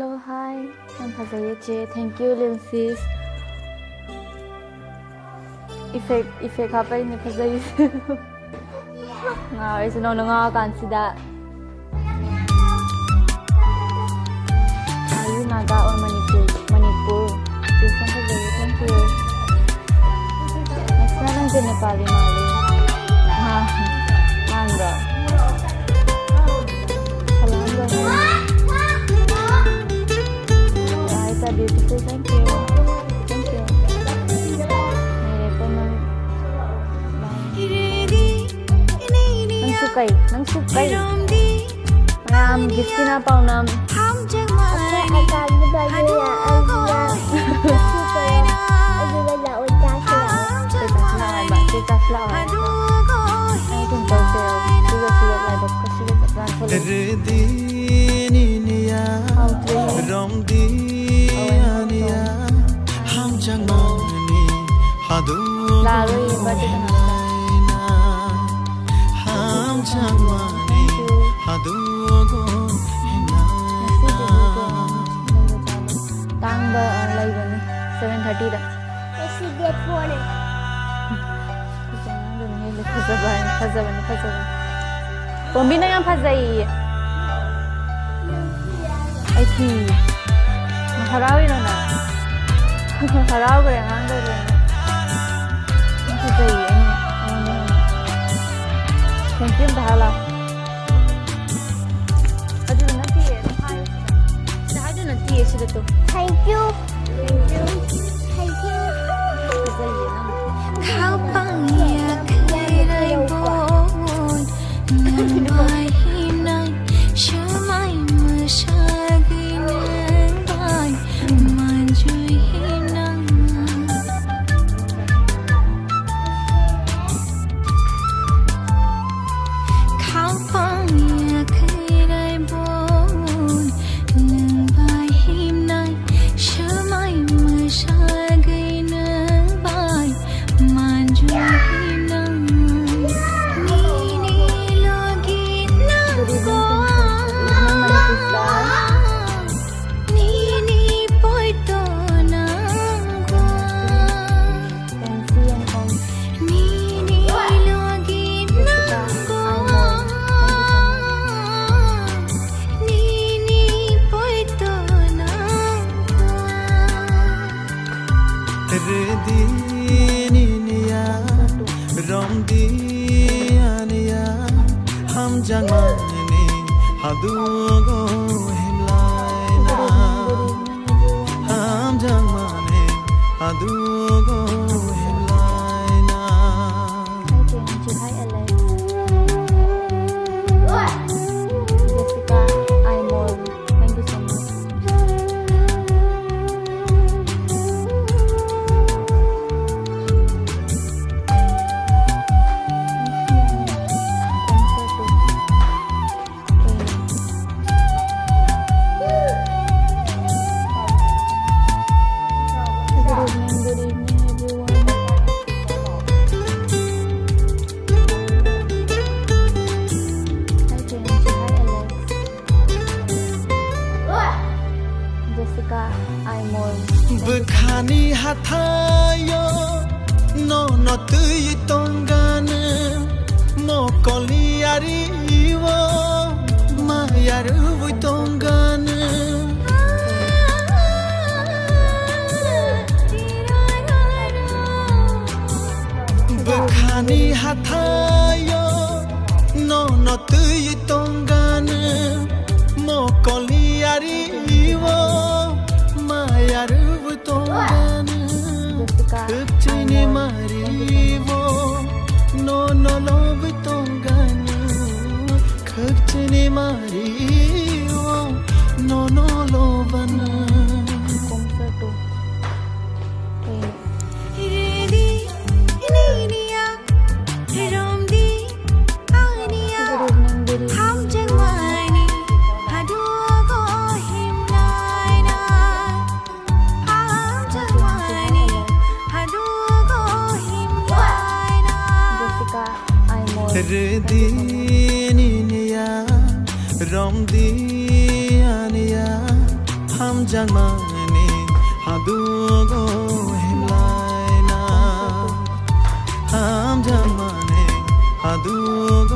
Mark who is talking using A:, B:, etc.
A: Hello, hi. I'm Fazaye. Thank you, little sis. Effect happen ni Fazaye. Nga, is no nga kansida. Are you Naga or Manipur? Jason Fazaye, thank you. Next na lang din Nepali mali. Ha, manga. Beautiful, thank you. Thank you. Mere po nang sukay. Maxina Paonam.
B: Rwdi Nini Yak, Rwdi Nini Yak, ham jangmani hadu laina, ham jangmani hadu go hinaina.
A: Tangba live bani 7:30 da.
C: Isi get phone.
A: Fazaban. Pombi na yang Fazai. Ay thi. Maharawi na na. Haraw ko yung handa rin. Fazai. Thank you, bahala. Ado na tiye. Ado na tiye sila to.
C: Thank you.
A: Fazai na.
D: Khao pang yak khai bon mai hinai shamai mashagin bai manju hinang khao pang yak khai bon bai hinai shamai mashagin bai manju hinang
B: Rwdi Nini Yak, Rwdi Nini Yak, ham jangmani hadu go hinaina, ham jangmani hadu go hinaina.
A: Hi Alex. Jessica, I'm all. Thank you so much.
B: Bukhani hathayo no tui tongana mo koliari wo mayaru vui tongana Bukhani hathayo no tui tongana mo koliari wo mayaru vui tongana Kutini marivo no love tongana Kutini marivo no lovana
D: Rwdi Nini Yak, Rwdi Nini Yak, ham jangmani hadu go hinaina, ham jangmani hadu go hinaina.
A: Jessica, I'm all.
B: Rwdi Nini Yak, Rwdi jamane hadugo himlaina am jamane hadugo